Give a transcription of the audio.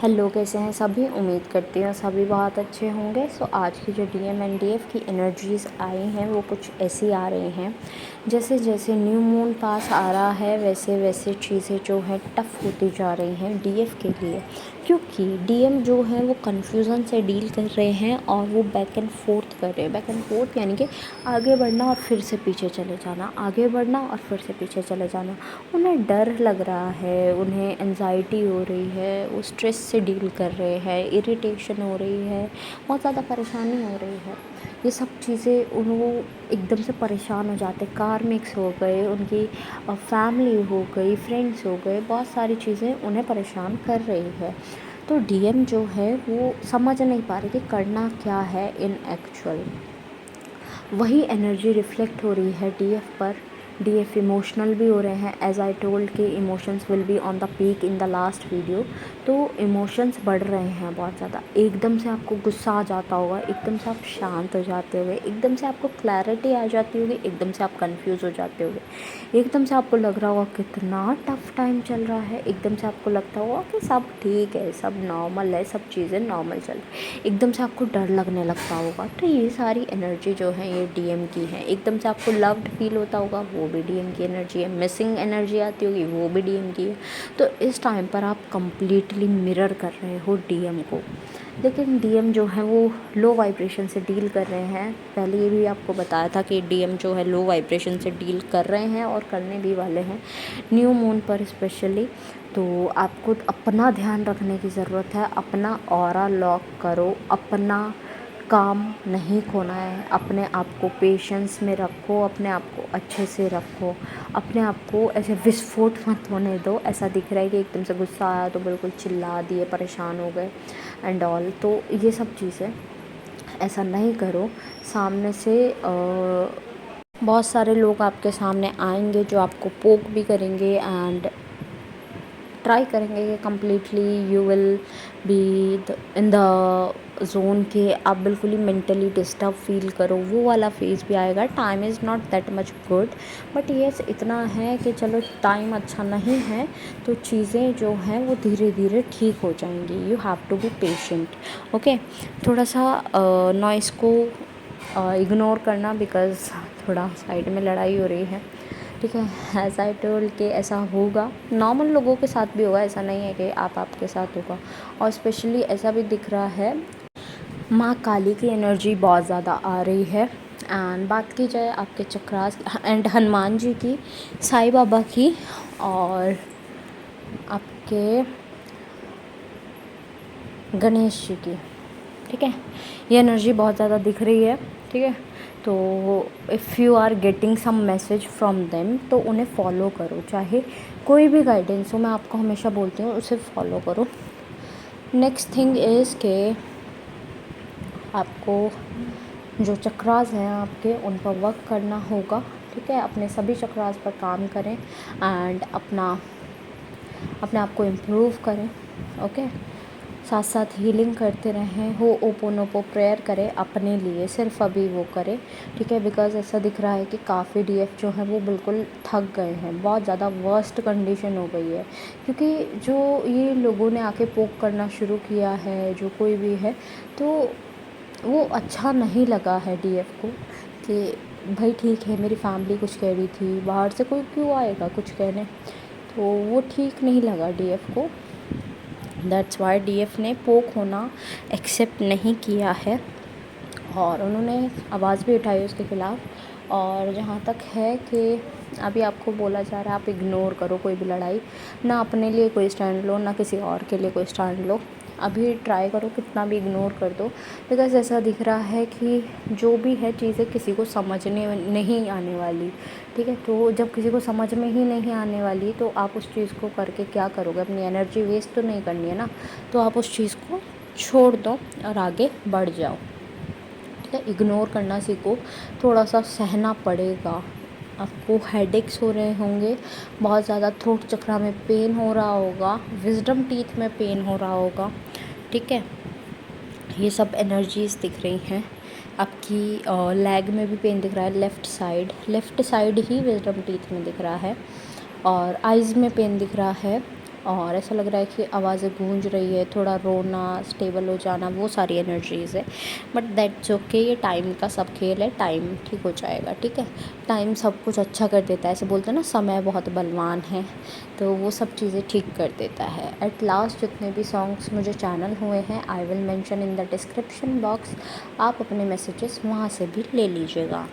Hello, कैसे हैं सभी। उम्मीद करती हूँ सभी बहुत अच्छे होंगे। सो आज की जो डीएम एंड डीएफ की एनर्जीज़ आई हैं वो कुछ ऐसी आ रही हैं, जैसे जैसे न्यू मून पास आ रहा है वैसे वैसे चीज़ें जो हैं टफ़ होती जा रही हैं डीएफ के लिए, क्योंकि डीएम जो है वो कन्फ्यूज़न से डील कर रहे हैं और वो बैक एंड फोर्थ कर रहे हैं। बैक एंड फोर्थ यानी कि आगे बढ़ना और फिर से पीछे चले जाना, आगे बढ़ना और फिर से पीछे चले जाना। उन्हें डर लग रहा है, उन्हें एंजाइटी हो रही है, वो स्ट्रेस से डील कर रहे हैं, इरिटेशन हो रही है, बहुत ज़्यादा परेशानी हो रही है। ये सब चीज़ें उनको एकदम से परेशान हो जाते, कार्मिक्स हो गए, उनकी फैमिली हो गई, फ्रेंड्स हो गए, बहुत सारी चीज़ें उन्हें परेशान कर रही है। तो डीएम जो है वो समझ नहीं पा रहे कि करना क्या है इन एक्चुअल। वही एनर्जी रिफ्लेक्ट हो रही है डीएफ पर। डीएफ इमोशनल भी हो रहे हैं, एज आई टोल्ड कि emotions will be on the peak in the last video. तो इमोशंस बढ़ रहे हैं बहुत ज़्यादा। एकदम से आपको गुस्सा आ जाता होगा, एकदम से आप शांत हो जाते होगे, एकदम से आपको क्लैरिटी आ जाती होगी, एकदम से आप कंफ्यूज हो जाते होगे, एकदम से आपको लग रहा होगा कितना टफ टाइम चल रहा है, एकदम से आपको लगता होगा कि सब ठीक है, सब नॉर्मल है, सब चीज़ें नॉर्मल चल रही, एकदम से आपको डर लगने लगता होगा। तो ये सारी एनर्जी जो है ये डीएम की है। एकदम से आपको लव्ड फील होता होगा, वो भी डीएम की एनर्जी है। मिसिंग एनर्जी आती होगी, वो भी डीएम की है। तो इस टाइम पर आप कंप्लीटली मिरर कर रहे हो डीएम को। लेकिन डीएम जो है वो लो वाइब्रेशन से डील कर रहे हैं। पहले ये भी आपको बताया था कि डीएम जो है लो वाइब्रेशन से डील कर रहे हैं और करने भी वाले हैं न्यू मून पर स्पेशली। तो आपको अपना ध्यान रखने की ज़रूरत है। अपना ऑरा लॉक करो, अपना काम नहीं खोना है, अपने आप को पेशेंस में रखो, अपने आप को अच्छे से रखो, अपने आप को ऐसे विस्फोट मत होने दो। ऐसा दिख रहा है कि एकदम से गुस्सा आया तो बिल्कुल चिल्ला दिए, परेशान हो गए एंड ऑल। तो ये सब चीज़ें ऐसा नहीं करो। सामने से बहुत सारे लोग आपके सामने आएंगे जो आपको पोक भी करेंगे एंड ट्राई करेंगे कि completely you will be in the zone के आप बिल्कुल ही मेंटली डिस्टर्ब फील करो, वो वाला फेज़ भी आएगा। Time is not that much good, but yes इतना है कि चलो टाइम अच्छा नहीं है तो चीज़ें जो हैं वो धीरे धीरे ठीक हो जाएंगी। You have to be patient. Okay, थोड़ा सा नॉइस को इग्नोर करना, बिकॉज़ थोड़ा साइड में लड़ाई हो रही है, ठीक है। एज आई टोल्ड कि ऐसा होगा, नॉर्मल लोगों के साथ भी होगा, ऐसा नहीं है कि आपके साथ होगा। और स्पेशली ऐसा भी दिख रहा है माँ काली की एनर्जी बहुत ज़्यादा आ रही है। एंड बात की जाए आपके चक्रास एंड हनुमान जी की, साईं बाबा की और आपके गणेश जी की, ठीक है, ये एनर्जी बहुत ज़्यादा दिख रही है, ठीक है। तो if you are getting some message from them तो उन्हें फॉलो करो, चाहे कोई भी गाइडेंस हो, मैं आपको हमेशा बोलती हूँ उसे फॉलो करो। नेक्स्ट थिंग इज़ के आपको जो चक्रास हैं आपके उन पर वर्क करना होगा, ठीक है। अपने सभी चक्रास पर काम करें एंड अपने आप को इम्प्रूव करें, ओके। साथ साथ हीलिंग करते रहें, हो ओपोनोपो प्रेयर करें अपने लिए, सिर्फ अभी वो करें, ठीक है। बिकॉज़ ऐसा दिख रहा है कि काफ़ी डीएफ जो है वो बिल्कुल थक गए हैं, बहुत ज़्यादा वर्स्ट कंडीशन हो गई है, क्योंकि जो ये लोगों ने आके पोक करना शुरू किया है, जो कोई भी है, तो वो अच्छा नहीं लगा है डीएफ को कि भाई ठीक है मेरी फैमिली कुछ कह रही थी, बाहर से कोई क्यों आएगा कुछ कहने, तो वो ठीक नहीं लगा डीएफ को। दैट्स वाई डीएफ ने पोक होना एक्सेप्ट नहीं किया है और उन्होंने आवाज़ भी उठाई उसके ख़िलाफ़। और जहाँ तक है कि अभी आपको बोला जा रहा है आप इग्नोर करो कोई भी लड़ाई, ना अपने लिए कोई स्टैंड लो, ना किसी और के लिए कोई स्टैंड लो। अभी ट्राई करो कितना भी इग्नोर कर दो, बिकॉज़ ऐसा दिख रहा है कि जो भी है चीज़ें किसी को समझने नहीं आने वाली, ठीक है। तो जब किसी को समझ में ही नहीं आने वाली तो आप उस चीज़ को करके क्या करोगे, अपनी एनर्जी वेस्ट तो नहीं करनी है ना। तो आप उस चीज़ को छोड़ दो और आगे बढ़ जाओ, ठीक है। इग्नोर करना सीखो, थोड़ा सा सहना पड़ेगा। आपको हेडेक्स हो रहे होंगे, बहुत ज़्यादा थ्रोट चक्रा में पेन हो रहा होगा, विजडम टीथ में पेन हो रहा होगा, ठीक है। ये सब एनर्जीज़ दिख रही हैं। आपकी लेग में भी पेन दिख रहा है, लेफ़्ट साइड ही विजडम टीथ में दिख रहा है, और आइज़ में पेन दिख रहा है, और ऐसा लग रहा है कि आवाज़ें गूंज रही है, थोड़ा रोना, स्टेबल हो जाना, वो सारी एनर्जीज़ है। बट दैट्स ओके, ये टाइम का सब खेल है, टाइम ठीक हो जाएगा, ठीक है। टाइम सब कुछ अच्छा कर देता है, ऐसे बोलते हैं ना समय बहुत बलवान है, तो वो सब चीज़ें ठीक कर देता है। एट लास्ट जितने भी सॉन्ग्स मुझे चैनल हुए हैं I will mention in the description box, आप अपने मैसेजेस वहाँ से भी ले लीजिएगा।